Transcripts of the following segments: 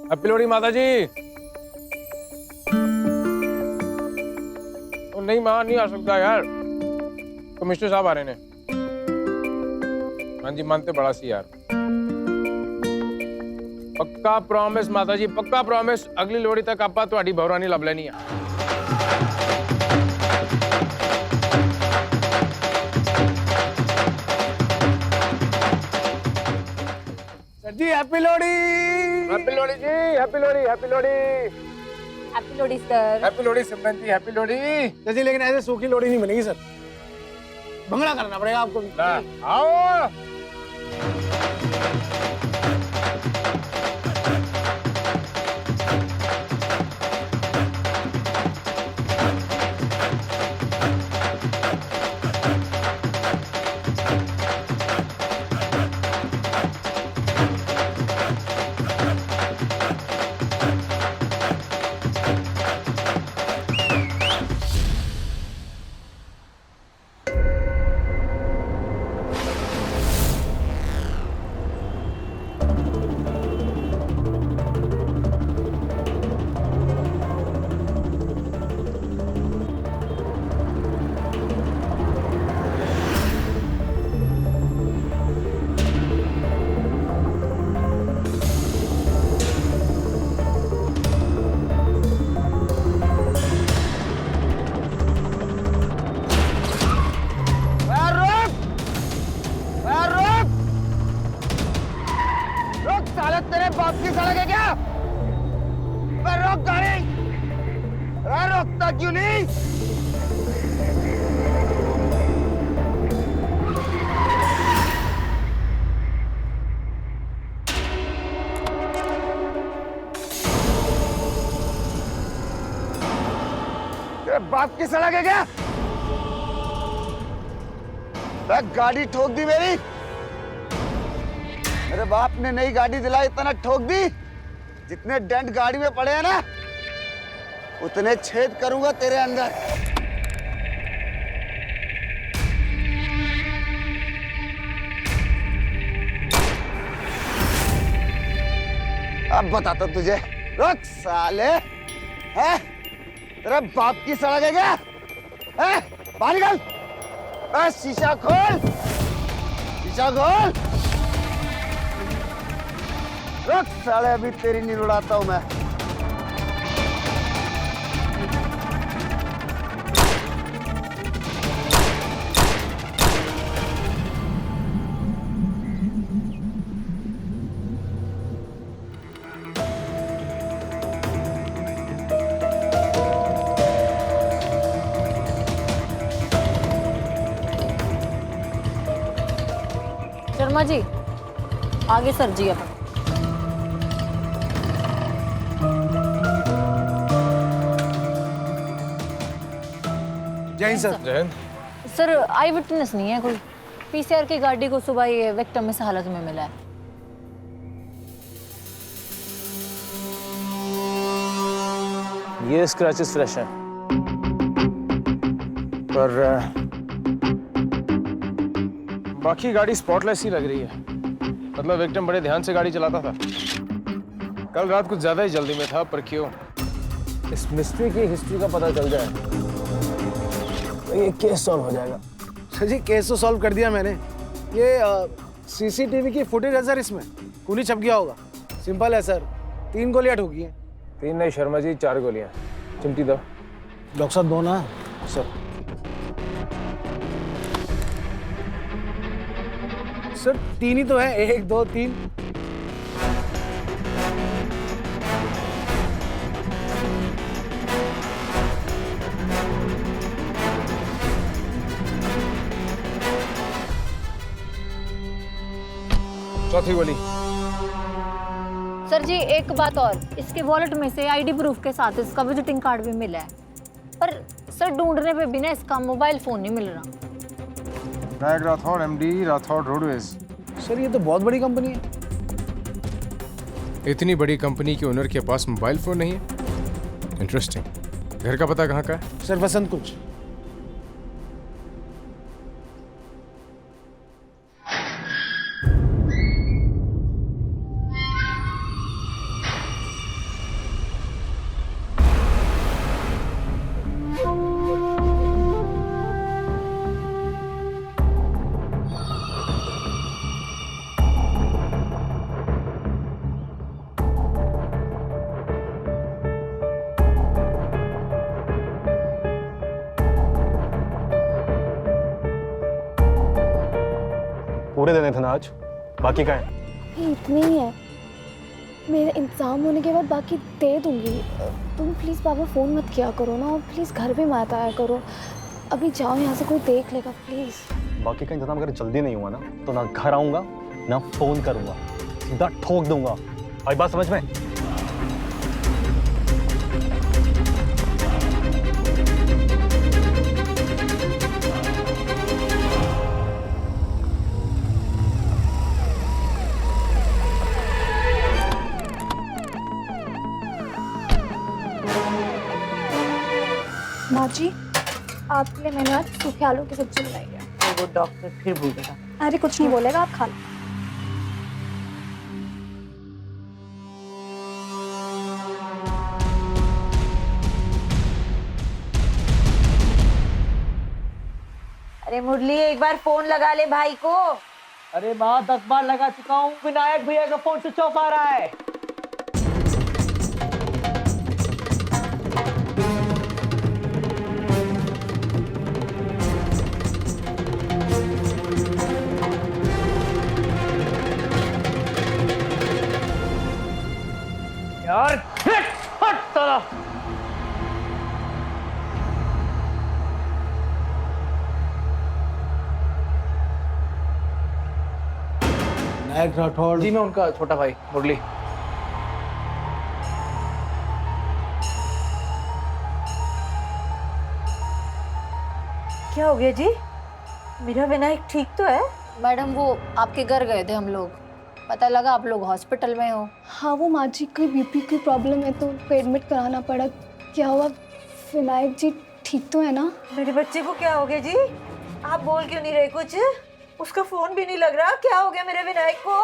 Happy Lohri माता जी। ओ नहीं मां, नहीं आ सकता यार, कमिश्नर साहब आ रहे ने। हाँ जी, मानते बड़ा सी यार। पक्का प्रॉमिस माता जी, पक्का प्रॉमिस, अगली लोहड़ी तक आपा तुहाडी बहुरानी लब लेनी है। Sir ji happy Lohri. Happy Lohri ji, happy Lohri, happy Lohri, happy Lohri sir. Happy Lohri Simran ji, happy Lohri. Sir ji लेकिन ऐसे सूखी लोहड़ी नहीं बनेगी सर, भंगड़ा करना पड़ेगा आपको भी। आओ। तेरे बाप की सड़क है क्या? रोक गाड़ी। रोकता क्यों नहीं? तेरे बाप की सड़क है क्या? गाड़ी ठोक दी मेरी। मेरे बाप ने नई गाड़ी दिलाई, इतना ठोक दी, जितने डेंट गाड़ी में पड़े हैं ना, उतने छेद करूंगा तेरे अंदर। अब बताता तुझे। रुक साले, हैं? तेरे बाप की सड़क है क्या? हैं? बाहर निकल। शीशा खोल, शीशा खोल। रुक साले, अभी तेरी नींद उड़ाता हूं मैं। शर्मा जी आगे सर जी अपन। जय हिंद सर। जय हिंद। सर आई विटनेस नहीं है कोई। पीसीआर की गाड़ी को सुबह ये विक्टिम इस हालत में मिला है। ये स्क्रैचेस फ्रेश हैं, पर बाकी गाड़ी स्पॉटलेस ही लग रही है। मतलब विक्टिम बड़े ध्यान से गाड़ी चलाता था। कल रात कुछ ज्यादा ही जल्दी में था, पर क्यों? इस मिस्ट्री की हिस्ट्री का पता चल जाए तो ये केस सॉल्व हो जाएगा। सर जी केस तो सॉल्व कर दिया मैंने। ये सीसीटीवी की फुटेज है सर, इसमें खूनी छप गया होगा। सिंपल है सर, 3 गोलियां ठोकी हैं। 3 नहीं शर्मा जी, 4 गोलियां। चिमटी दो। डॉक्टर साहब दो ना सर। सर 3 ही तो है, 1 2 3। चौथी गोली। सर जी एक बात और, इसके वॉलेट में से आईडी प्रूफ के साथ इसका विजिटिंग कार्ड भी मिला है, पर सर ढूंढने पे भी ना इसका मोबाइल फोन नहीं मिल रहा। Nayak Rathore, MD Rathore roadways. Sir ये तो बहुत बड़ी कंपनी है। इतनी बड़ी कंपनी के ओनर के पास मोबाइल फोन नहीं है? इंटरेस्टिंग। घर का पता कहाँ का है? सर वसंत कुछ। पूरे देने थे ना आज, बाकी का है। अभी इतने ही है, मेरे इंतजाम होने के बाद बाकी दे दूंगी। तुम प्लीज़ पापा फ़ोन मत किया करो ना, और प्लीज़ घर भी मत आया करो। अभी जाओ, यहाँ से कोई देख लेगा प्लीज़। बाकी का इंतजाम अगर जल्दी नहीं हुआ ना तो ना घर आऊंगा ना फोन करूंगा, सीधा ठोक दूंगा। आई बात समझ में? माँ जी, आपके लिए मैंने आज सूखे आलू की सब्जी बनाई है। वो डॉक्टर फिर बोलेगा। अरे कुछ नहीं बोलेगा, आप खा लो। अरे मुरली, एक बार फोन लगा ले भाई को। अरे माँ 10 बार लगा चुका हूँ, विनायक भैया का फोन स्विच ऑफ आ रहा है। यार हट साला। नायक राठौड़। जी मैं उनका छोटा भाई मुरली। क्या हो गया जी? मेरा विनायक ठीक तो है? मैडम वो आपके घर गए थे हम लोग, पता लगा आप लोग हॉस्पिटल में हो। हाँ, वो माँ जी की बीपी की प्रॉब्लम है तो उनको एडमिट कराना पड़ा। क्या हुआ, विनायक जी ठीक तो है ना? मेरे बच्चे को क्या हो गया जी? आप बोल क्यों नहीं रहे कुछ? उसका फोन भी नहीं लग रहा। क्या हो गया मेरे विनायक को?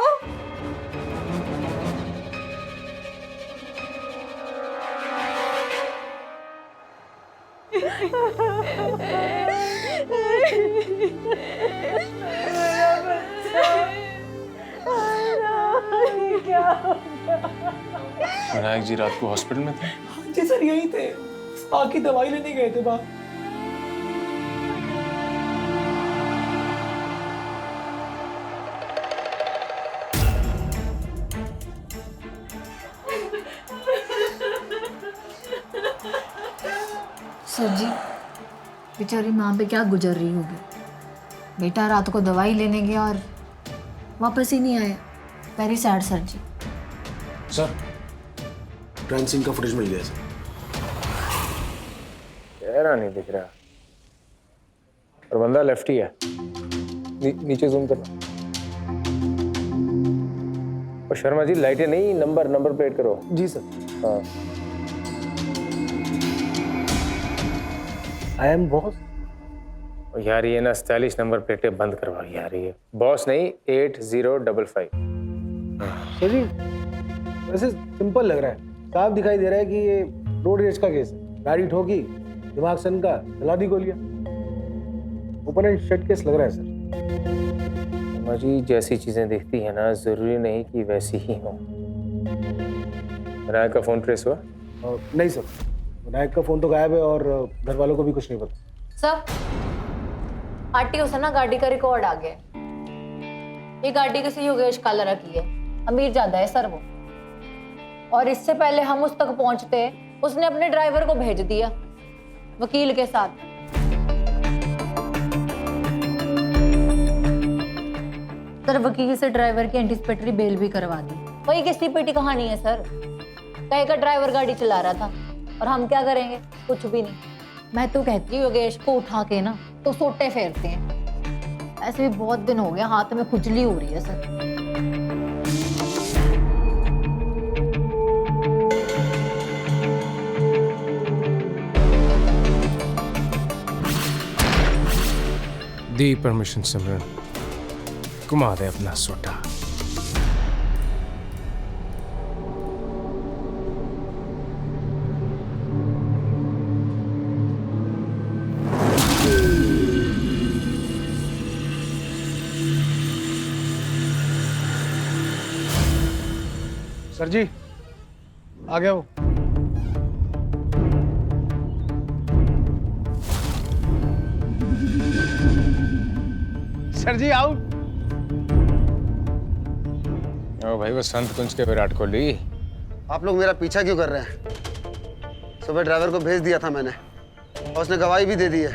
विनायक जी रात को हॉस्पिटल में थे? जी सर यही थे, बाकी दवाई लेने गए थे बाहर। सर जी, बेचारी माँ पे क्या गुजर रही होगी। बेटा रात को दवाई लेने गया और वापस ही नहीं आया। वेरी सैड सर जी। सर, ट्रांसिंग का फुटेज मिल गया सर। चेहरा नहीं दिख रहा और बंदा लेफ्टी है। नीचे जूम करना। और शर्मा जी लाइटें नहीं, नंबर प्लेट करो। जी सर। हाँ। I am boss. यार ये ना स्टाइलिश नंबर प्लेटें बंद करवाओ यार। ये बॉस नहीं, 8055। सर जी, वैसे सिंपल लग रहा है, साफ दिखाई दे रहा है कि ये रोड रेज का केस है। गाड़ी ठोकी, दिमाग सनका, चला दी गोलियां। ओपन एंड शट केस लग रहा है सर। शर्मा जी जैसी चीजें दिखती है ना, जरूरी नहीं कि वैसी ही हो। विनायक का फोन ट्रेस हुआ? नहीं सर, विनायक का फोन तो गायब है और घर वालों को भी कुछ नहीं पता। सर, आरटीओ से ना गाड़ी का रिकॉर्ड आ गया। ये गाड़ी किसी योगेश कालरा की है, अमीर ज्यादा है सर वो। और इससे पहले हम उस तक पहुंचते, उसने अपने ड्राइवर को भेज दिया वकील के साथ। सर वकील से ड्राइवर की एंटिसिपेटरी बेल भी करवा दी। वही किसी पेटी कहानी है सर। कहे का ड्राइवर गाड़ी चला रहा था और हम क्या करेंगे? कुछ भी नहीं। मैं तो कहती हूँ योगेश को उठा के ना तो सोटे फेरते हैं। ऐसे भी बहुत दिन हो गया, हाथ में खुजली हो रही है सर। दी परमिशन सिमरन, घुमा दे अपना सोटा। सर जी, आ गया वो। सर जी आउट। ओ भाई वो संत कुंज के विराट कोहली। आप लोग मेरा पीछा क्यों कर रहे हैं? सुबह ड्राइवर को भेज दिया था मैंने और उसने गवाही भी दे दी है।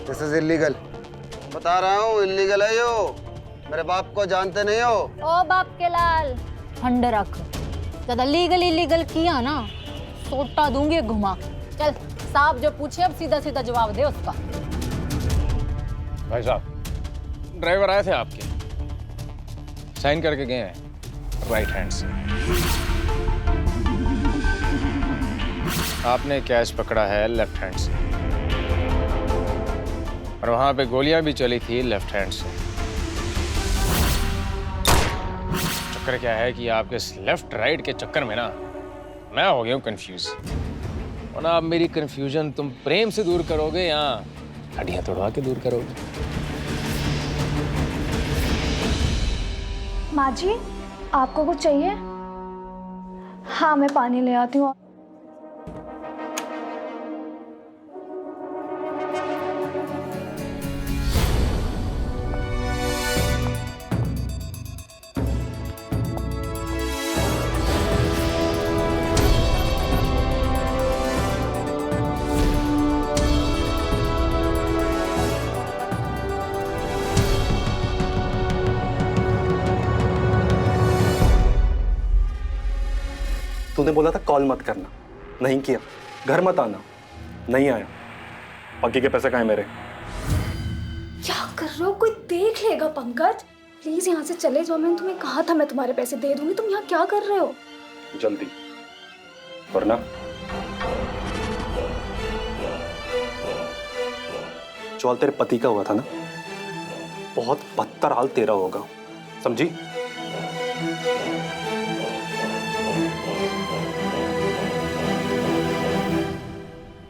दिस इज इलीगल, बता रहा हूँ, इलीगल है यो। मेरे बाप को जानते नहीं हो? ओ बाप के लाल, ठंड रख। ज्यादा लीगल इलीगल किया ना सोटा दूंगी घुमा। चल साहब जो पूछे अब सीधा सीधा जवाब दे उसका। भाई साहब, ड्राइवर आए थे आपके, साइन करके गए हैं राइट हैंड से। आपने कैश पकड़ा है लेफ्ट हैंड से, और वहां पे गोलियां भी चली थी लेफ्ट हैंड से। चक्कर क्या है कि आपके इस लेफ्ट राइट के चक्कर में ना मैं हो गया हूँ कंफ्यूज। और ना आप मेरी कंफ्यूजन तुम प्रेम से दूर करोगे या हड्डियां तोड़वा के दूर करोगे? माँ जी, आपको कुछ चाहिए? हाँ, मैं पानी ले आती हूँ। तूने बोला था कॉल मत करना, नहीं किया। घर मत आना, नहीं आया। बाकी के पैसे कहाँ हैं मेरे? क्या कर रहे हो? कोई देख लेगा पंकज। प्लीज यहाँ से चले जाओ। मैंने तुम्हें कहा था मैं तुम्हारे पैसे दे दूंगी। तुम यहाँ क्या कर रहे हो? जल्दी वरना जो हाल तेरे पति का हुआ था ना, बहुत बदतर हाल तेरा होगा, समझी?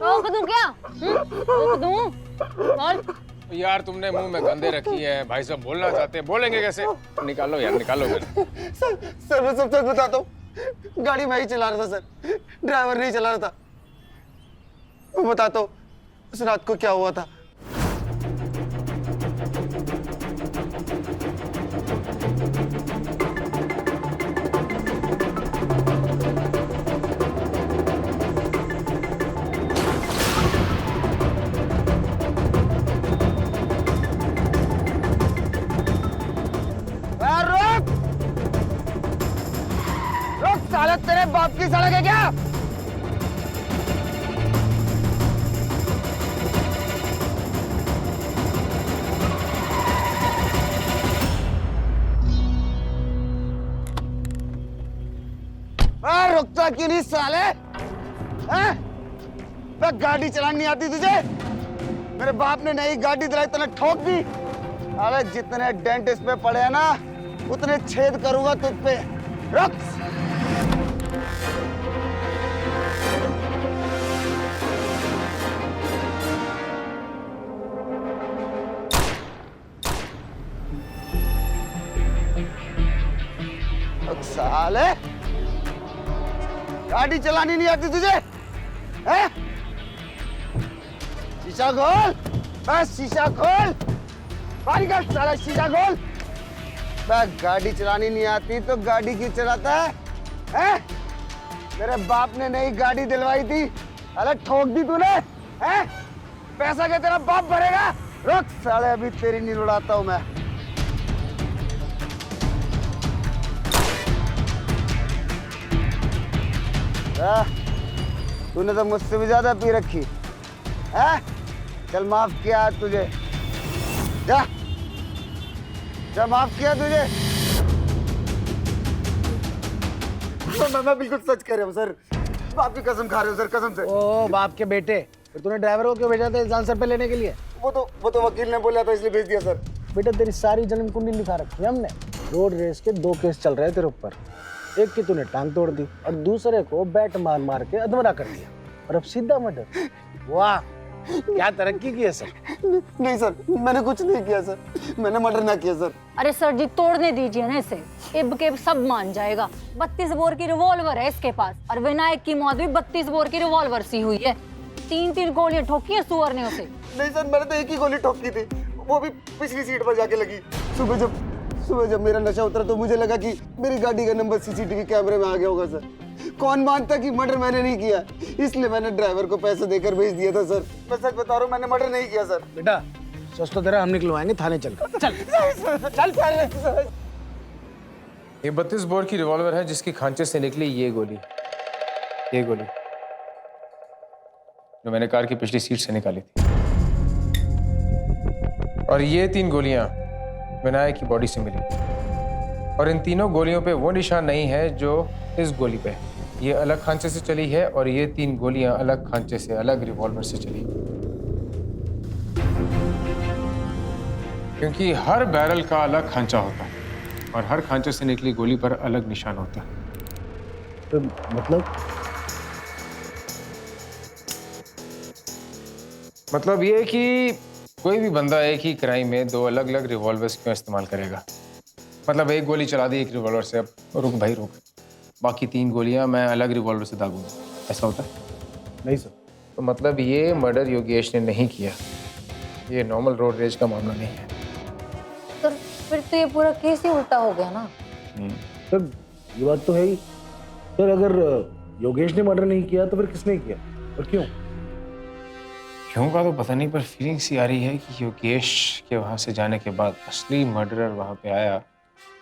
रोक दूं क्या? रोक दूं? और यार तुमने मुंह में गंदे रखी है। भाई साहब बोलना चाहते हैं, बोलेंगे कैसे? निकालो यार, निकालो घर। सर मैं सब सच बताता हूँ। गाड़ी मैं ही चला रहा था सर, ड्राइवर नहीं चला रहा था। मैं बताता हूँ उस रात को क्या हुआ था। साला तेरे बाप की सड़क है क्या? रुकता क्यों नहीं साले? हैं? गाड़ी चलानी नहीं आती तुझे? मेरे बाप ने नई गाड़ी दिलाई, तूने ठोक दी। अरे जितने डेंट इस पे पड़े हैं ना, उतने छेद करूंगा तुझ पे। रुक। साले, गाड़ी चलानी नहीं आती तुझे? हैं? शीशा खोल, बस शीशा खोल। बारी कर साला, शीशा खोल। गाड़ी चलानी नहीं आती तो गाड़ी क्यों चलाता है? हैं? मेरे बाप ने नई गाड़ी दिलवाई थी, अरे ठोक दी तूने। हैं? पैसा क्या तेरा बाप भरेगा? रुक साले, अभी तेरी नींद उड़ाता हूं मैं। तूने तो मुझसे भी ज्यादा पी रखी है। चल माफ किया तुझे, जा जा, माफ किया तुझे। मैं बिल्कुल सच कह रहा हूँ सर, बाप की कसम खा रहे हो सर, कसम से। ओ बाप के बेटे, फिर तूने ड्राइवर को क्यों भेजा था इल्जाम सर पे लेने के लिए? वो तो वकील ने बोला था इसलिए भेज दिया सर। बेटा तेरी सारी जन्म कुंडली लिखा रखी है हमने। रोड रेस के 2 केस चल रहे हैं तेरे ऊपर। एक की तूने टांग तोड़ दी और दूसरे को बैट मार मार के अधमरा कर दिया, और अब सीधा मर्डर। वाह, क्या तरक्की की है सर। नहीं सर, मैंने कुछ नहीं किया सर, मैंने मर्डर ना किया सर। अरे सर जी, तोड़ने दीजिए ना इसे, इब के सब मान जाएगा। 32 बोर की रिवॉल्वर है इसके पास, और विनायक की मौत भी 32 बोर की रिवॉल्वर सी हुई है। 3-3 गोलियां ठोकी है सुअर ने उसे। नहीं सर, मैंने तो एक ही गोली ठोकी थी, वो भी पिछली सीट पर जाके लगी। सुबह जब सुबह जब मेरा नशा उतरा तो मुझे लगा कि मेरी गाड़ी का नंबर सीसीटीवी कैमरे में आ गया होगा सर। कौन मानता कि मर्डर मैंने नहीं किया, इसलिए मैंने ड्राइवर को पैसे देकर भेज दिया था सर। मैं सच बता रहा हूँ, मैंने मर्डर नहीं किया सर। बेटा सच तो तेरा हम निकलवाएंगे थाने चलकर। चल। ये 32 बोर की रिवॉल्वर है जिसकी खांचे से निकली ये गोली जो मैंने कार की पिछली सीट से निकाली थी। और ये 3 गोलियां विनायक की बॉडी से मिली। और इन तीनों गोलियों पे वो निशान नहीं है जो इस गोली पे है। ये अलग खांचे से चली है और ये 3 गोलियां अलग खांचे से, अलग रिवॉल्वर से चली। क्योंकि हर बैरल का अलग खांचा होता है और हर खांचे से निकली गोली पर अलग निशान होता है। तो मतलब ये कि कोई भी बंदा एक ही क्राइम में 2 अलग अलग रिवॉल्वर्स क्यों इस्तेमाल करेगा? मतलब एक गोली चला दी एक रिवॉल्वर से, अब रुक भाई रुक, बाकी 3 गोलियां मैं अलग रिवॉल्वर से दागूंगा, ऐसा होता है? नहीं सर। तो मतलब ये मर्डर योगेश ने नहीं किया, ये नॉर्मल रोड रेज का मामला नहीं है। सर फिर तो ये पूरा केस ही उल्टा हो गया ना। सर ये बात तो है ही। सर अगर योगेश ने मर्डर नहीं किया तो फिर किसने किया और क्यों? क्यों का तो पता नहीं, पर फीलिंग सी आ रही है कि योगेश के वहां से जाने के बाद असली मर्डरर वहां पे आया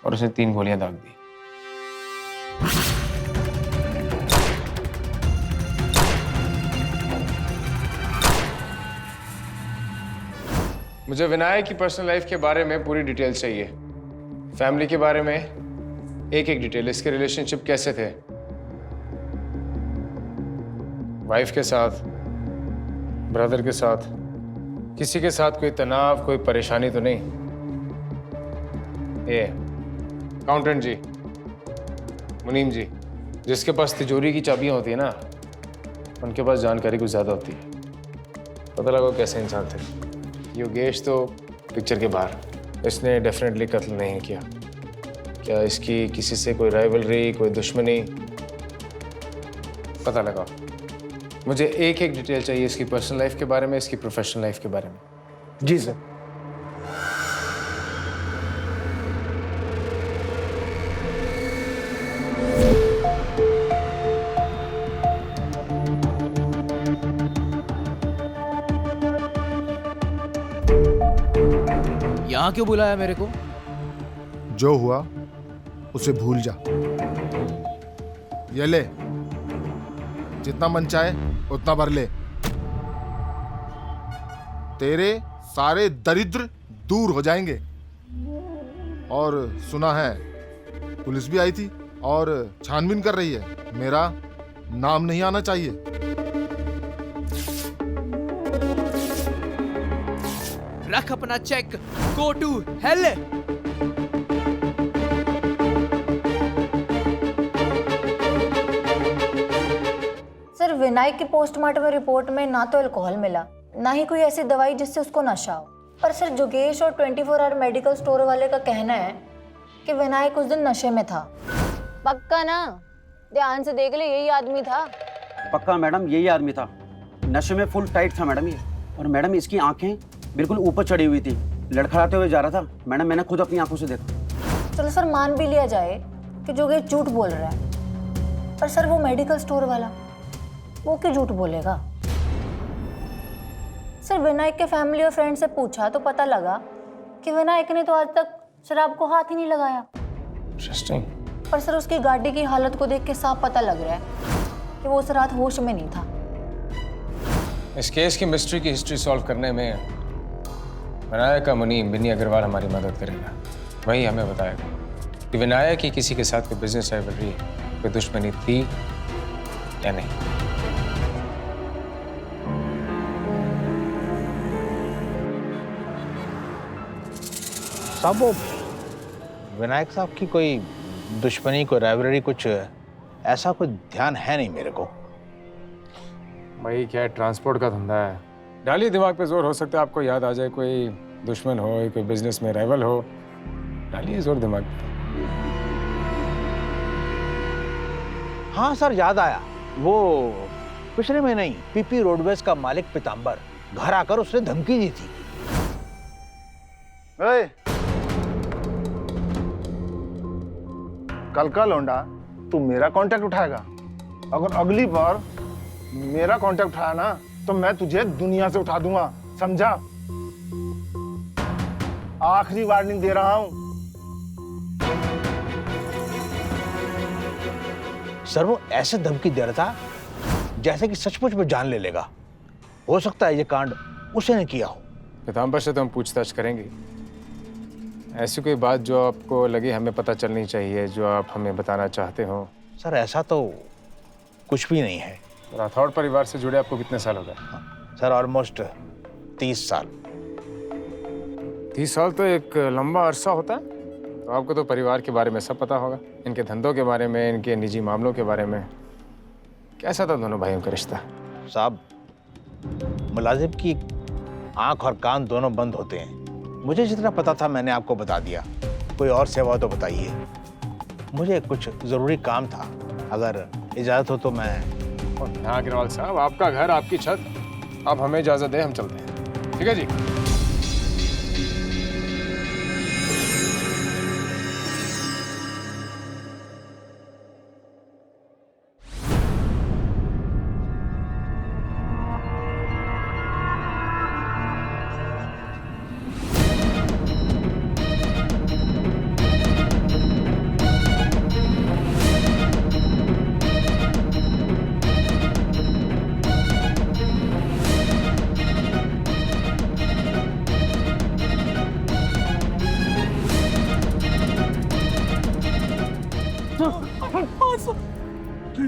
और उसने 3 गोलियां दाग दी। मुझे विनायक की पर्सनल लाइफ के बारे में पूरी डिटेल चाहिए, फैमिली के बारे में एक एक डिटेल, इसके रिलेशनशिप कैसे थे, वाइफ के साथ, ब्रदर के साथ, किसी के साथ कोई तनाव, कोई परेशानी तो नहीं? ये अकाउंटेंट जी, मुनीम जी, जिसके पास तिजोरी की चाबियां होती है ना, उनके पास जानकारी कुछ ज्यादा होती है। पता लगा कैसे इंसान थे। योगेश तो पिक्चर के बाहर, इसने डेफिनेटली कत्ल नहीं किया। क्या इसकी किसी से कोई राइवलरी, कोई दुश्मनी? पता लगा। मुझे एक एक डिटेल चाहिए इसकी पर्सनल लाइफ के बारे में, इसकी प्रोफेशनल लाइफ के बारे में। जी सर। यहाँ क्यों बुलाया मेरे को? जो हुआ उसे भूल जा। ये ले, जितना मन चाहे उतना भर ले। तेरे सारे दरिद्र दूर हो जाएंगे। और सुना है पुलिस भी आई थी और छानबीन कर रही है। मेरा नाम नहीं आना चाहिए। रख अपना check, go to hell. Sir Vinayak की पोस्टमार्टम रिपोर्ट में ना तो अल्कोहल मिला, ना ही कोई ऐसी दवाई जिससे उसको नशा हो। पर सर जोगेश और 24 आवर मेडिकल स्टोर वाले का कहना है कि विनायक उस दिन नशे में था। पक्का ना? ध्यान से देख ले, यही आदमी था। पक्का मैडम, यही आदमी था। नशे में फुल टाइट था मैडम ये। और मैडम इसकी आंखें बिल्कुल ऊपर चढ़ी हुई थी, लड़खड़ाते हुए जा रहा था मैडम, मैंने खुद अपनी आंखों से देखा। चलो सर मान भी लिया जाए कि जोगेश झूठ बोल रहा है, पर सर वो मेडिकल स्टोर वाला, वो क्यों झूठ बोलेगा? सर विनायक के फैमिली और फ्रेंड से पूछा तो पता लगा कि विनायक ने तो आज तक शराब को हाथ ही नहीं लगाया। इंटरेस्टिंग। पर सर उसकी गाड़ी की हालत को देख के साफ पता लग रहा है कि वो उस रात होश में नहीं था। इस केस की मिस्ट्री की हिस्ट्री सॉल्व करने में विनायक का मुनीम बिन्नी अग्रवाल हमारी मदद करेगा। वही हमें बताएगा कि विनायक की किसी के साथ कोई बिजनेस राइवलरी, कोई दुश्मनी थी या नहीं। साहब वो विनायक साहब की कोई दुश्मनी, कोई राइवलरी, कुछ ऐसा कोई ध्यान है नहीं मेरे को। भाई क्या है, ट्रांसपोर्ट का धंधा है, डालिए दिमाग पे जोर, हो सकता है आपको याद आ जाए कोई दुश्मन हो, कोई बिजनेस में राइवल हो, डालिए जोर दिमाग पे। हाँ सर याद आया, वो पिछले महीने ही पीपी रोडवेज का मालिक पीतांबर घर आकर उसने धमकी दी थी। कल का लौंडा तू मेरा कांटेक्ट उठाएगा। अगर अगली बार मेरा कांटेक्ट उठाया ना तो मैं तुझे दुनिया से उठा दूंगा, समझा? आखिरी वार्निंग दे रहा हूं। सर वो ऐसे धमकी दे रहा था जैसे कि सचमुच में जान ले लेगा। हो सकता है ये कांड उसे ने किया हो। पीताम्बर से तो हम पूछताछ करेंगे। ऐसी कोई बात जो आपको लगे हमें पता चलनी चाहिए, जो आप हमें बताना चाहते हो? सर ऐसा तो कुछ भी नहीं है। राठौड़ परिवार से जुड़े आपको कितने साल हो गए? सर ऑलमोस्ट 30 साल। 30 साल तो एक लंबा अरसा होता है। तो आपको तो परिवार के बारे में सब पता होगा, इनके धंधों के बारे में, इनके निजी मामलों के बारे में। कैसा था दोनों भाइयों का रिश्ता? साहब मुलाजिम की आंख और कान दोनों बंद होते हैं। मुझे जितना पता था मैंने आपको बता दिया। कोई और सेवा तो बताइए। मुझे कुछ जरूरी काम था, अगर इजाजत हो तो मैं। हाँ अग्रवाल साहब, आपका घर, आपकी छत, आप हमें इजाजत दें, हम चलते हैं। ठीक है जी।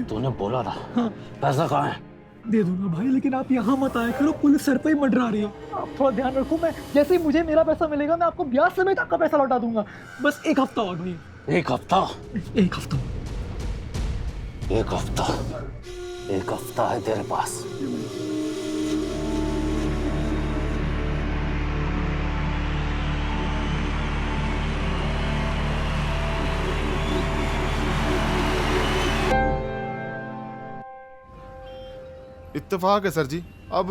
तूने बोला था पैसा कहाँ है? दे दूंगा भाई, लेकिन आप यहाँ मत आया करो, पुलिस सर पे ही मंडरा रही है। आप थोड़ा ध्यान रखो, मैं जैसे ही मुझे मेरा पैसा मिलेगा मैं आपको ब्याज समेत आपका पैसा लौटा दूंगा। बस 1 हफ्ता और भाई। 1 हफ्ता? 1 हफ्ता। 1 हफ्ता? 1 हफ्ता है तेरे पास? इत्तेफाक है सर जी। अब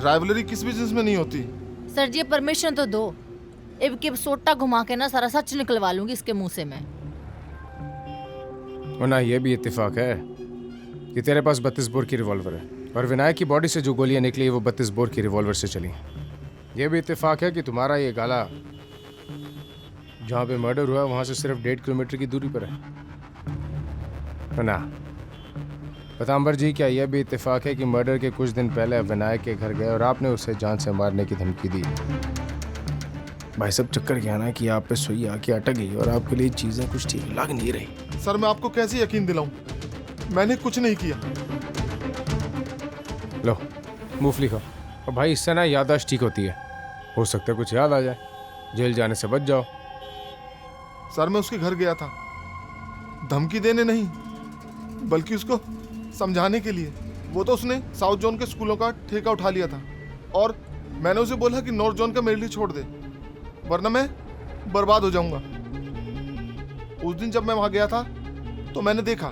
राइवलरी किस बिजनेस में नहीं होती? सर जी परमिशन तो दो, अब की सोटा घुमा के ना सारा सच निकलवा लूंगी इसके मुंह से मैं। वरना ये भी इत्तेफाक है कि तेरे पास 32 बोर की रिवॉल्वर है और विनायक की बॉडी से जो गोलियां निकली वो 32 बोर की रिवॉल्वर से चली। ये भी इत्तेफाक है कि तुम्हारा ये गाला जहाँ पे मर्डर हुआ वहां से सिर्फ 1.5 किलोमीटर की दूरी पर है। वरना पीताम्बर जी, क्या यह भी इत्तेफाक है कि मर्डर के कुछ दिन पहले विनायक के घर गए और आपने उसे जान से मारने की धमकी दी? भाई सब चक्कर क्या ना कि आप पे सुई आके अटक गई और आपके लिए चीजें कुछ ठीक लग नहीं रही। सर मैं आपको कैसे यकीन दिलाऊं? मैंने कुछ नहीं किया। लो मूंगफली खाओ। और भाई इससे ना याददाश्त ठीक होती है, हो सकता है कुछ याद आ जाए, जेल जाने से बच जाओ। सर मैं उसके घर गया था धमकी देने नहीं, बल्कि उसको समझाने के लिए। वो तो उसने साउथ जोन के स्कूलों का ठेका उठा लिया था और मैंने उसे बोला कि नॉर्थ जोन का मेरे लिए छोड़ दे, वरना मैं बर्बाद हो जाऊंगा। उस दिन जब मैं वहां गया था तो मैंने देखा।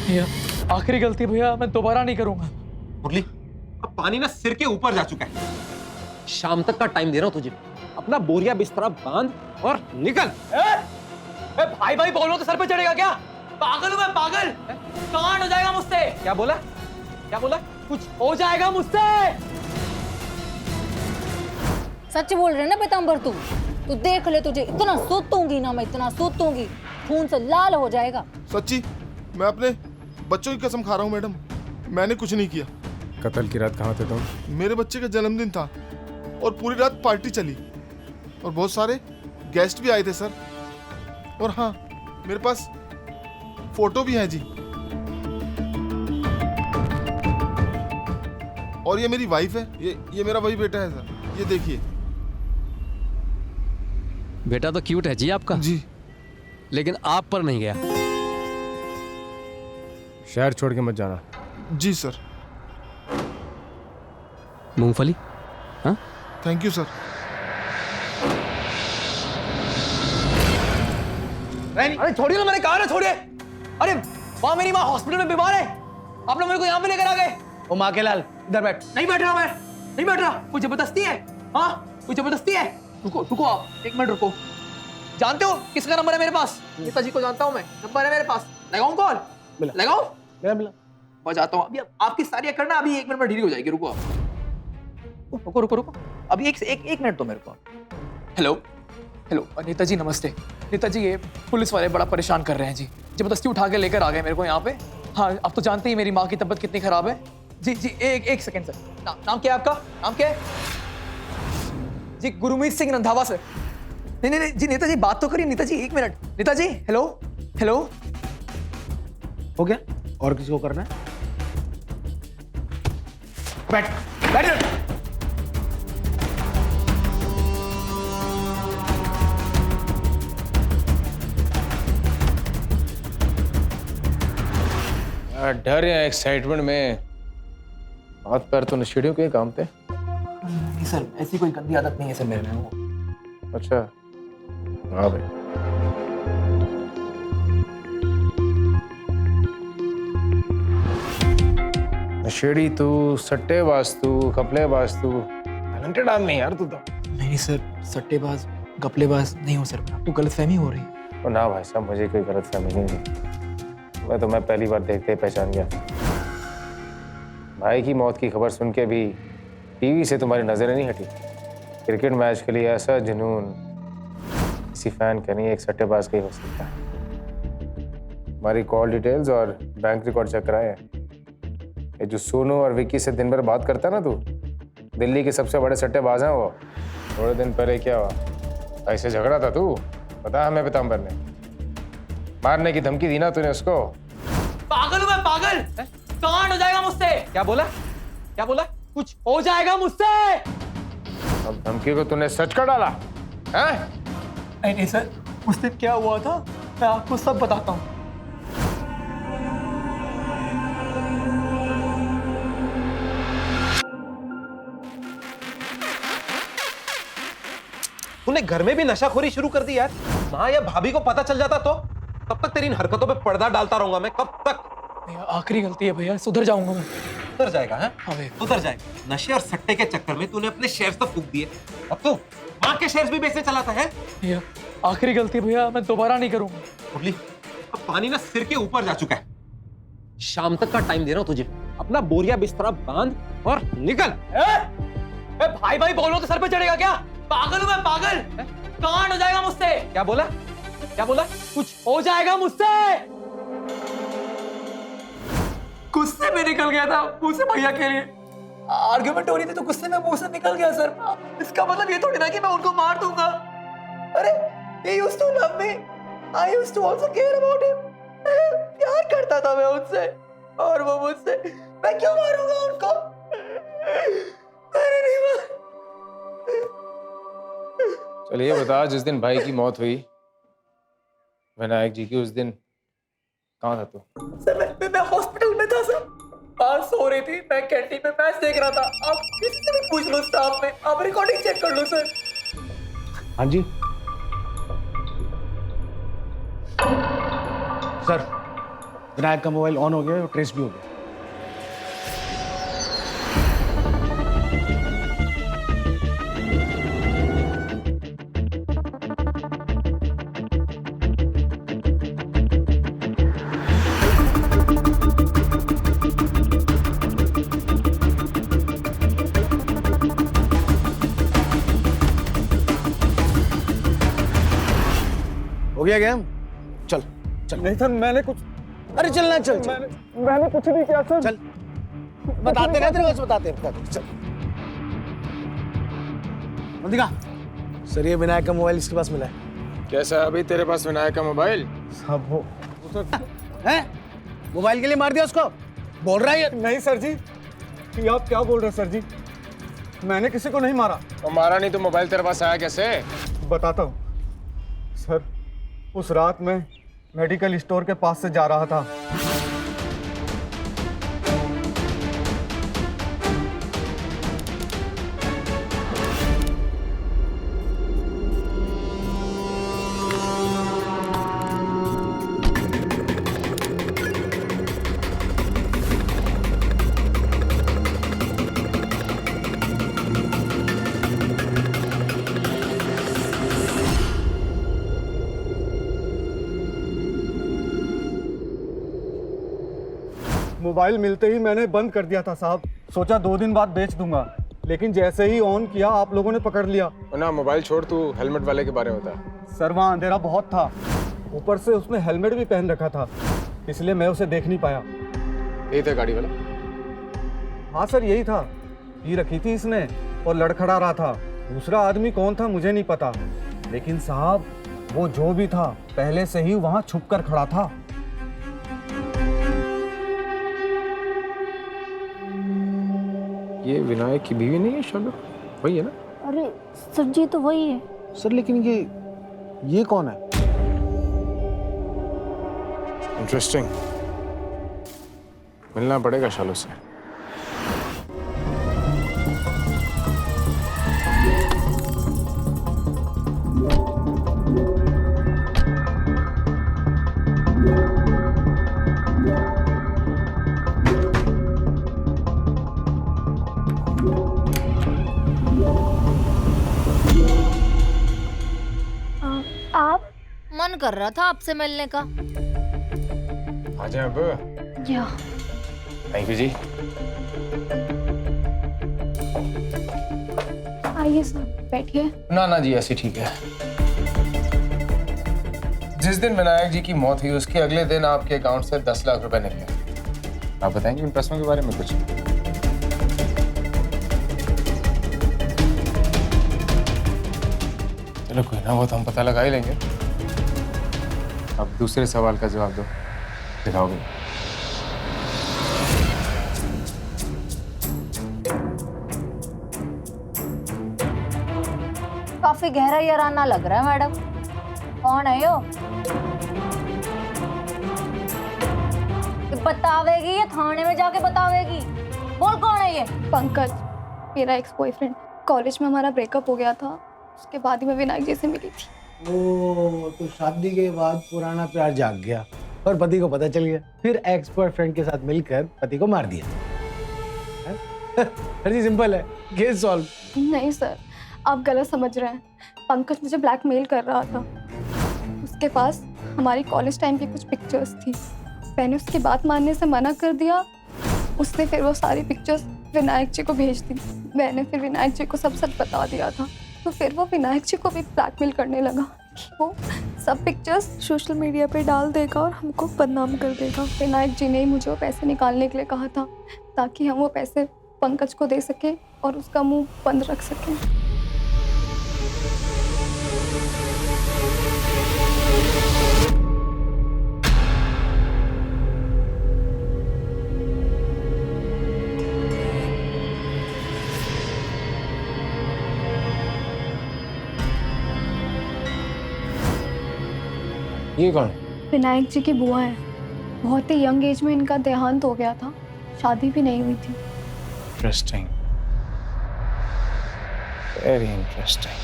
भैया आखिरी गलती भैया, मैं दोबारा नहीं करूंगा। मुरली अब पानी ना सिर के ऊपर जा चुका है। शाम तक का टाइम दे रहा हूं तुझे, अपना बोरिया बिस्तरा बांध और निकल। भाई भाई बोलो तो सर पे चढ़ेगा क्या? पागल हूं मैं, पागल? कांड हो जाएगा मुझसे। क्या बोला? क्या बोला? कुछ हो जाएगा मुझसे। सच बोल रहे ना पीताम्बर, तू देख ले, तुझे इतना सूतूंगी ना मैं, इतना सूतूंगी, खून से लाल हो जाएगा। सच्ची मैं अपने बच्चों की कसम खा रहा हूँ मैडम, मैंने कुछ नहीं किया। कत्ल की रात कहाँ थे तुम? मेरे बच्चे का जन्मदिन था और पूरी रात पार्टी चली और बहुत सारे गेस्ट भी आए थे सर। और हाँ मेरे पास फोटो भी है जी। और ये मेरी वाइफ है, ये मेरा वही बेटा है सर, ये देखिए। बेटा तो क्यूट है जी आपका जी, लेकिन आप पर नहीं गया। शहर छोड़ के मत जाना। जी सर। मूंगफली? हाँ थैंक यू सर। अरे छोड़िए ना, मैंने कहा ना छोड़िए। अरे माँ, मेरी माँ हॉस्पिटल में बीमार है, आप लोग मेरे को यहाँ पे लेकर आ गए। ओ माँ के लाल इधर बैठ। नहीं बैठ रहा मैं, नहीं बैठ रहा। कोई जबरदस्ती है? हाँ कोई जबरदस्ती है? रुको रुको आप, एक मिनट रुको। जानते हो किसका नंबर है मेरे पास? नेताजी को जानता हूँ मैं, नंबर है मेरे पास। लगाऊं कॉल? लगाऊं? मिला बजाता हूँ। अभी आपकी सारी अकड़ ना अभी 1 मिनट में ढीली हो जाएगी। रुको आप, रुको रुको रुको, अभी एक मिनट तो मेरे को। हेलो हेलो नेताजी नमस्ते। नेताजी ये पुलिस वाले बड़ा परेशान कर रहे हैं जी, जबरदस्ती उठा के लेकर आ गए मेरे को यहाँ पे। हाँ आप तो जानते ही मेरी माँ की तबीयत कितनी खराब है। जी जी एक सेकंड सर। नाम क्या है आपका? नाम क्या है जी? गुरमीत सिंह रंधावा सर। नहीं जी नेताजी बात तो करिए Netaji, 1 minute. Netaji hello hello, हो गया? और किसी को करना है? बैठ बैठ। डर या एक्साइटमेंट में हाथ पैर तो नशेड़ियों के काम थे। नहीं सर, ऐसी कोई गंदी आदत नहीं है सर मेरे में। अच्छा हाँ भाई। नशेड़ी तू, सट्टेबाज तू, कपलेबाज तू, टैलेंटेड आदमी यार तू तो। नहीं सर, सट्टेबाज गपलेबाज नहीं हो सर, आपको गलतफहमी हो रही है। ना भाई साहब, मुझे कोई गलतफहमी नहीं है। मैं पहली बार देखते ही पहचान गया। भाई की मौत की खबर सुन के भी टीवी से तुम्हारी नजरें नहीं हटी। क्रिकेट मैच के लिए ऐसा जुनून किसी फैन का नहीं, एक सट्टेबाज का ही हो सकता है। हमारी कॉल डिटेल्स और बैंक रिकॉर्ड चेक कराए हैं। ये जो सोनू और विक्की से दिन भर बात करता है ना तू, दिल्ली के सबसे बड़े सट्टेबाज हैं वो। थोड़े दिन पहले क्या हुआ, ऐसे झगड़ा था तू, पता हमें पीताम्बर ने मारने की धमकी दी ना तूने उसको। पागल हूँ मैं, पागल। कांड हो जाएगा मुझसे। क्या बोला? क्या बोला? कुछ हो जाएगा मुझसे। अब धमकी को तूने सच कर डाला है? नहीं सर, उस दिन क्या हुआ था मैं आपको सब बताता हूँ। तूने घर में भी नशाखोरी शुरू कर दी यार। माँ या भाभी को पता चल जाता तो तब तक तेरी इन हरकतों पे पर्दा डालता रहूंगा मैं। कब तक? भैया आखिरी गलती है भैया, सुधर जाऊंगा मैं। सुधर जाएगा? है हाँ भैया सुधर जाएगा। नशे और सट्टे के चक्कर में तूने अपने शेयर्स तो फूंक दिए, अब तू माँ के शेयर्स भी बेचने चलाता है। भैया आखिरी गलती भैया, मैं दोबारा नहीं करूंगा। मुरली, अब पानी ना सिर के ऊपर जा चुका है। शाम तक का टाइम दे रहा हूं तुझे, अपना बोरिया बिस्तरा बांध और निकल। भाई भाई बोलो तो सर पे चढ़ेगा क्या? पागल हूं मैं, पागल। कांड हो जाएगा मुझसे। क्या बोला? क्या बोला? कुछ हो जाएगा मुझसे। गुस्से में निकल गया था मुंह से भैया के लिए। आर्ग्यूमेंट हो रही थी तो गुस्से में मुंह से निकल गया सर। इसका मतलब ये थोड़ी ना कि मैं उनको मार दूंगा। अरे he used to love me, I used to also care about him। प्यार करता था मैं उनसे और वो मुझसे। मैं क्यों मारूंगा उनको? अरे नहीं मार। चलिए बता, जिस दिन भाई की मौत हुई विनायक जी की, उस दिन कहाँ था तू? सर मैं हॉस्पिटल में था सर। बाहर सो रही थी, मैं कैंटीन में मैच देख रहा था। आप किसी से भी पूछ लो स्टाफ में, आप रिकॉर्डिंग चेक कर लो सर। हाँ जी सर, विनायक का मोबाइल ऑन हो गया और ट्रेस भी हो गया। हो गया गेम? चल चल। नहीं सर, मैंने कुछ, अरे चलना, चल चल। मैंने कुछ नहीं किया सर। चल बताते रहते हैं, बताते चल। मंदिका सर, ये विनायक का मोबाइल इसके पास मिला है। कैसा अभी तेरे पास विनायक का मोबाइल? सब हो है? मोबाइल के लिए मार दिया उसको? बोल रहा है ये? नहीं सर जी, ये आप क्या बोल रहे हैं सर जी? मैंने किसी को नहीं मारा। तो मारा नहीं तो मोबाइल तेरे पास आया कैसे? बताता हूँ सर। उस रात में मेडिकल स्टोर के पास से जा रहा था। मोबाइल मिलते ही मैंने बंद कर दिया था साहब। सोचा 2 दिन बाद बेच दूंगा, लेकिन जैसे ही ऑन किया आप लोगों ने पकड़ लिया। ना मोबाइल छोड़, तू हेलमेट वाले के बारे में बता। सर वहाँ अंधेरा बहुत था, ऊपर से उसने हेलमेट भी पहन रखा था, इसलिए मैं उसे देख नहीं पाया। यही था गाड़ी वाला? हाँ सर यही था। ये रखी थी इसने और लड़खड़ा रहा था। दूसरा आदमी कौन था मुझे नहीं पता, लेकिन साहब वो जो भी था पहले से ही वहाँ छुप कर खड़ा था। ये विनायक की बीवी नहीं है शालू? वही है ना? अरे सर जी तो वही है। सर लेकिन ये कौन है? इंटरेस्टिंग, मिलना पड़ेगा शालू से। आप? मन कर रहा था आपसे मिलने का। आ जाए अब। या थैंक यू जी। आइए सर बैठिए। ना जी ऐसे ठीक है। जिस दिन विनायक जी की मौत हुई उसके अगले दिन आपके अकाउंट से 10 लाख रुपए निकले। आप बताएंगे उन पैसों के बारे में कुछ? चलो कोई ना, वो तो हम पता लगा ही लेंगे। अब दूसरे सवाल का जवाब दो, दिखाओगे? काफी गहरा याराना लग रहा है मैडम। कौन है यो? बतावेगी या थाने में जाके बतावेगी? बोल कौन है ये? पंकज, मेरा एक्स बॉयफ्रेंड। कॉलेज में हमारा ब्रेकअप हो गया था, उसके बाद ही मैं विनायक जी से मिली थी। ओ, तो शादी के बाद पुराना प्यार जाग गया और पति को पता चल गया, फिर एक्स बॉयफ्रेंड के साथ मिलकर पति को मार दिया। सर जी सिंपल है, केस सॉल्व। नहीं सर, आप गलत समझ रहे हैं। पंकज मुझे ब्लैकमेल कर रहा था। उसके पास हमारी कॉलेज टाइम की कुछ पिक्चर्स थी। मैंने उसकी बात मानने से मना कर दिया। उसने फिर वो सारी पिक्चर्स विनायक जी को भेज दी। मैंने फिर विनायक जी को सब सच बता दिया था, तो फिर वो विनायक जी को भी ब्लैकमेल करने लगा कि वो सब पिक्चर्स सोशल मीडिया पे डाल देगा और हमको बदनाम कर देगा। विनायक जी ने मुझे वो पैसे निकालने के लिए कहा था, ताकि हम वो पैसे पंकज को दे सकें और उसका मुंह बंद रख सकें। ये कौन? विनायक जी की बुआ है। बहुत ही यंग एज में इनका देहांत हो गया था, शादी भी नहीं हुई थी। Interesting, very interesting.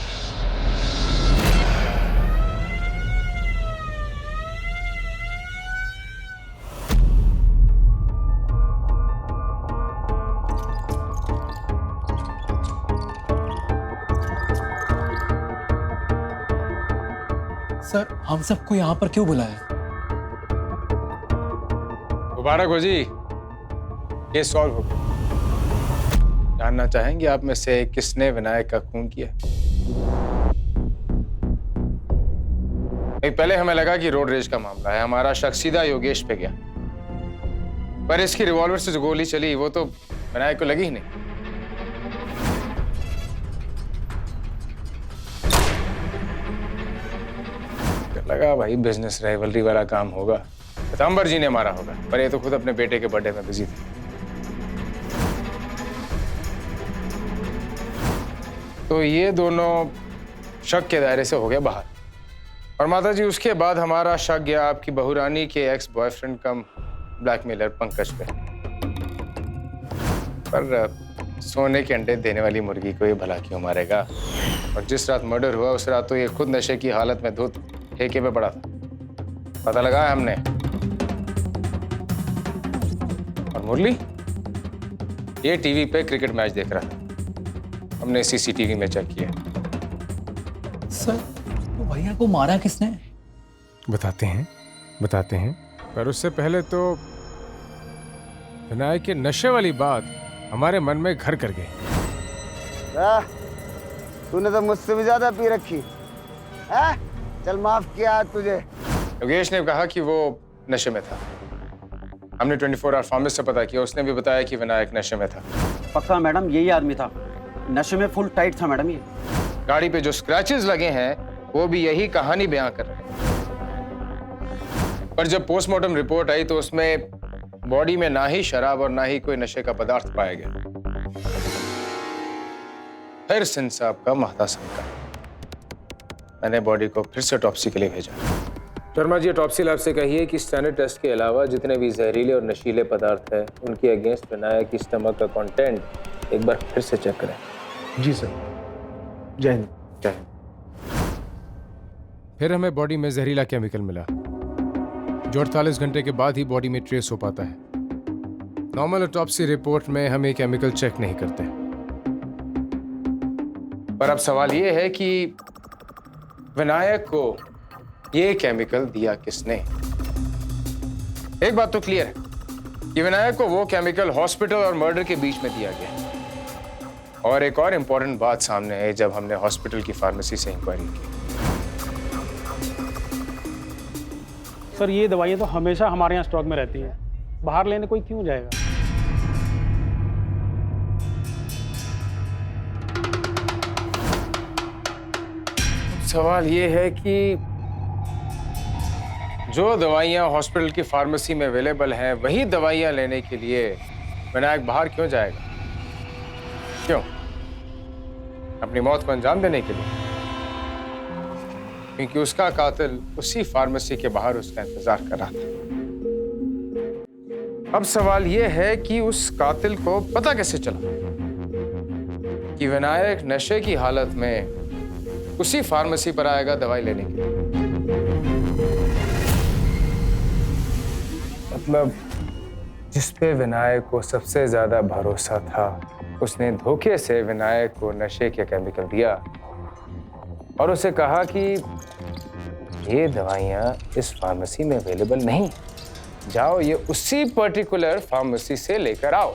सर हम सबको यहाँ पर क्यों बुलाया? मुबारक हो जी, केस सॉल्व हो गया। जानना चाहेंगे आप में से किसने विनायक का खून किया? पहले हमें लगा कि रोड रेज का मामला है, हमारा शक सीधा योगेश पे गया, पर इसकी रिवॉल्वर से जो गोली चली वो तो विनायक को लगी ही नहीं। लगा भाई बिजनेस राइवलरी वाला काम होगा, पीताम्बर जी ने मारा होगा, पर ये तो खुद अपने बेटे के बर्थडे में बिजी थे। तो ये दोनों शक के दायरे से हो गया बाहर। और माता जी उसके बाद हमारा शक गया आपकी बहुरानी के एक्स बॉयफ्रेंड कम ब्लैकमेलर पंकज पे। पर सोने के अंडे देने वाली मुर्गी को ये भला क्यों मारेगा? और जिस रात मर्डर हुआ उस रात तो ये खुद नशे की हालत में धुत ठेके पे पड़ा था, पता लगाया हमने। और मुरली ये टीवी पे क्रिकेट मैच देख रहा था, हमने सीसीटीवी में चेक किया। सर वो भैया को मारा किसने? बताते हैं, पर उससे पहले तो विनायक के नशे वाली बात हमारे मन में घर कर गई। तूने तो मुझसे भी ज्यादा पी रखी है। चल माफ किया तुझे। योगेश ने कहा कि वो नशे में था। हमने 24 आवर फार्मेसिस्ट से पता किया, उसने भी बताया कि विनायक नशे में था। पक्का मैडम यही आदमी था, नशे में फुल टाइट था मैडम ये। गाड़ी पे जो स्क्रैचेस लगे हैं वो भी यही कहानी बयां कर रहे हैं। पर जब पोस्टमार्टम रिपोर्ट आई तो उसमें बॉडी में ना ही शराब और ना ही कोई नशे का पदार्थ पाया गया। फिर सिंह साहब का माथा सनका। मैंने बॉडी को फिर से टॉप्सी के लिए भेजा। शर्मा जी, टॉप्सी लैब से कहिए कि स्टैंडर्ड टेस्ट के अलावा जितने भी जहरीले और नशीले पदार्थ हैं उनके अगेंस्ट विनायक की स्टमक का कंटेंट एक बार फिर से चेक करें। जी सर। जय हिंद। जय हिंद। फिर हमें बॉडी में जहरीला केमिकल मिला जो 48 घंटे के बाद ही बॉडी में ट्रेस हो पाता है। नॉर्मल ऑटोप्सी रिपोर्ट में हम ये केमिकल चेक नहीं करते। पर अब सवाल ये है कि विनायक को ये केमिकल दिया किसने? एक बात तो क्लियर है कि विनायक को वो केमिकल हॉस्पिटल और मर्डर के बीच में दिया गया। और एक और इंपॉर्टेंट बात सामने है जब हमने हॉस्पिटल की फार्मेसी से इंक्वायरी की। सर ये दवाइयाँ तो हमेशा हमारे यहाँ स्टॉक में रहती है, बाहर लेने कोई क्यों जाएगा? सवाल ये है कि जो दवाइयाँ हॉस्पिटल की फार्मेसी में अवेलेबल हैं वही दवाइयाँ लेने के लिए विनायक बाहर क्यों जाएगा? क्यों? अपनी मौत को अंजाम देने के लिए? क्योंकि उसका कातिल उसी फार्मेसी के बाहर उसका इंतजार कर रहा था। अब सवाल यह है कि उस कातिल को पता कैसे चला कि विनायक नशे की हालत में उसी फार्मेसी पर आएगा दवाई लेने के लिए। मतलब जिस पे विनायक को सबसे ज्यादा भरोसा था उसने धोखे से विनायक को नशे के केमिकल दिया और उसे कहा कि ये दवाइयाँ इस फार्मेसी में अवेलेबल नहीं, जाओ ये उसी पर्टिकुलर फार्मेसी से लेकर आओ।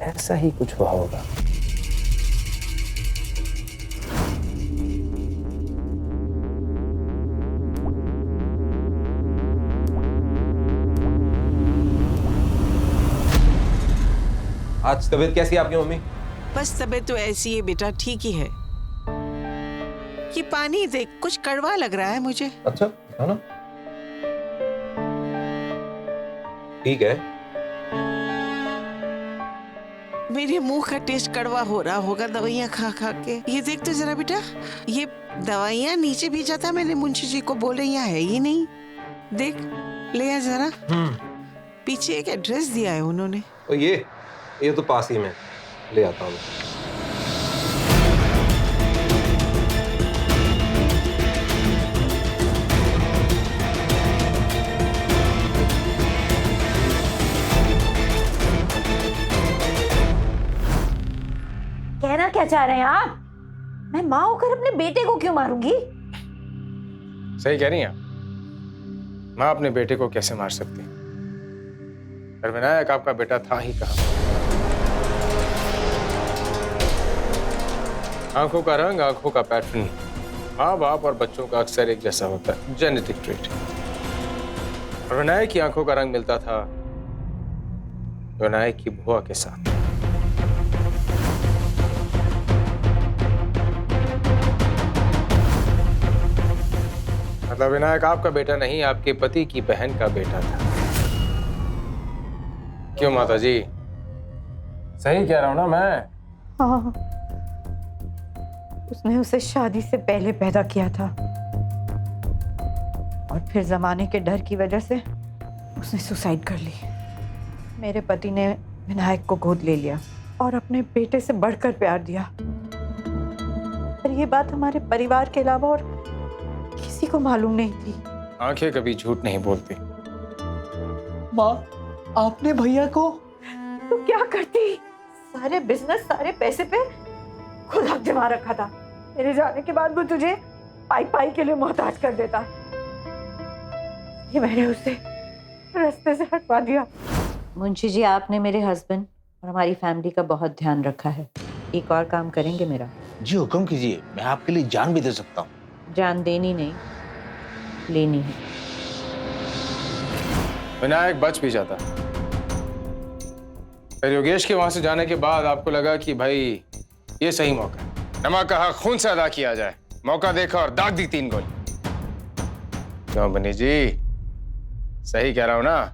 ऐसा ही कुछ हुआ होगा। आज तबीयत कैसी है आपकी मम्मी? बस तबीयत तो ऐसी है बेटा, ठीक ही है। ये पानी देख, कुछ कड़वा लग रहा है मुझे। अच्छा है ना, ठीक है। मेरे मुंह का टेस्ट कड़वा हो रहा होगा दवाइयाँ खा खा के। ये देख तो जरा बेटा, ये दवाइयाँ नीचे भी जाता, मैंने मुंशी जी को बोले यहाँ है ही नहीं। देख ले आ जरा। पीछे एक एड्रेस दिया है उन्होंने। और ये तो पास ही में, ले आता हूँ। कहना क्या चाह रहे हैं आप? मैं माँ होकर अपने बेटे को क्यों मारूंगी? सही कह रही हैं। माँ अपने बेटे को कैसे मार सकती? पर विनायक आपका बेटा था ही कहाँ? आंखों का रंग, आंखों का पैटर्न माँ बाप और बच्चों का अक्सर एक जैसा होता है, जेनेटिक ट्रेट। और विनायक की आंखों का रंग मिलता था विनायक की बुआ के साथ। मतलब विनायक आपका बेटा नहीं, आपके पति की बहन का बेटा था। क्यों माता जी, सही कह रहा हूं ना मैं? हाँ, उसने उसे शादी से पहले पैदा किया था और फिर जमाने के डर की वजह से उसने सुसाइड कर ली। मेरे पति ने विनायक को गोद ले लिया और अपने बेटे से बढ़कर प्यार दिया। पर ये बात हमारे परिवार के अलावा और किसी को मालूम नहीं थी। आंखें कभी झूठ नहीं बोलती। माँ, आपने भैया को तो क्या करती? सारे बिजनेस, सारे पैसे पे खुद हक जमा रखा था। मेरे जाने के बाद वो तुझे पाई पाई के लिए मोहताज कर देता। ये मैंने उसे रास्ते से हटवा दिया। मुंशी जी, आपने मेरे हस्बैंड और हमारी फैमिली का बहुत ध्यान रखा है। एक और काम करेंगे मेरा? जी हुक्म कीजिए, मैं आपके लिए जान भी दे सकता हूँ। जान देनी नहीं, लेनी है। विनायक बच भी जाता, फिर योगेश के वहां से जाने के बाद आपको लगा कि भाई ये सही मौका है, नमक का हक खून से अदा किया जाए। मौका देखा और दाग दी 3 गोली। क्यों बनी जी, सही कह रहा हूं ना?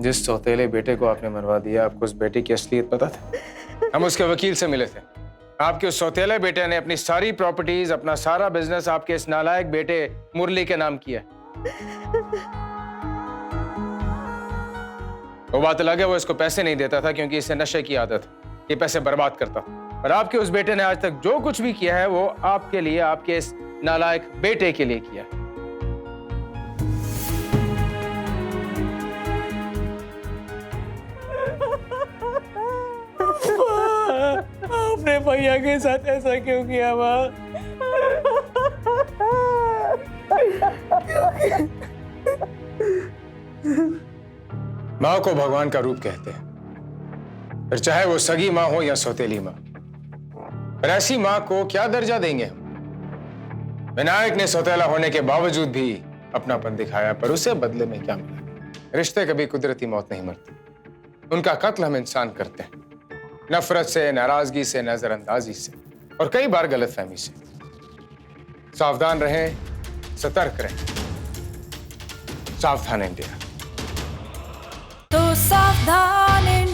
जिस सौतेले बेटे को आपने मरवा दिया, आपको उस बेटे की असलियत पता था? हम उसके वकील से मिले थे। आपके उस सौतेले बेटे ने अपनी सारी प्रॉपर्टीज, अपना सारा बिजनेस आपके इस नालायक बेटे मुरली के नाम किया। वो बात अलग है, वो इसको पैसे नहीं देता था क्योंकि इसे नशे की आदत, ये पैसे बर्बाद करता। और आपके उस बेटे ने आज तक जो कुछ भी किया है वो आपके लिए, आपके इस नालायक बेटे के लिए किया है। आपने भैया के साथ ऐसा क्यों किया माँ? माँ को भगवान का रूप कहते हैं, फिर चाहे वो सगी माँ हो या सौतेली माँ। पर ऐसी माँ को क्या दर्जा देंगे हम? विनायक ने सौतेला होने के बावजूद भी अपनापन दिखाया, पर उसे बदले में क्या मिला? रिश्ते कभी कुदरती मौत नहीं मरते, उनका कत्ल हम इंसान करते हैं, नफरत से, नाराजगी से, नजरअंदाजी से और कई बार गलतफहमी से। सावधान रहें, सतर्क रहें। सावधान इंडिया। तो सावधान इंडिया।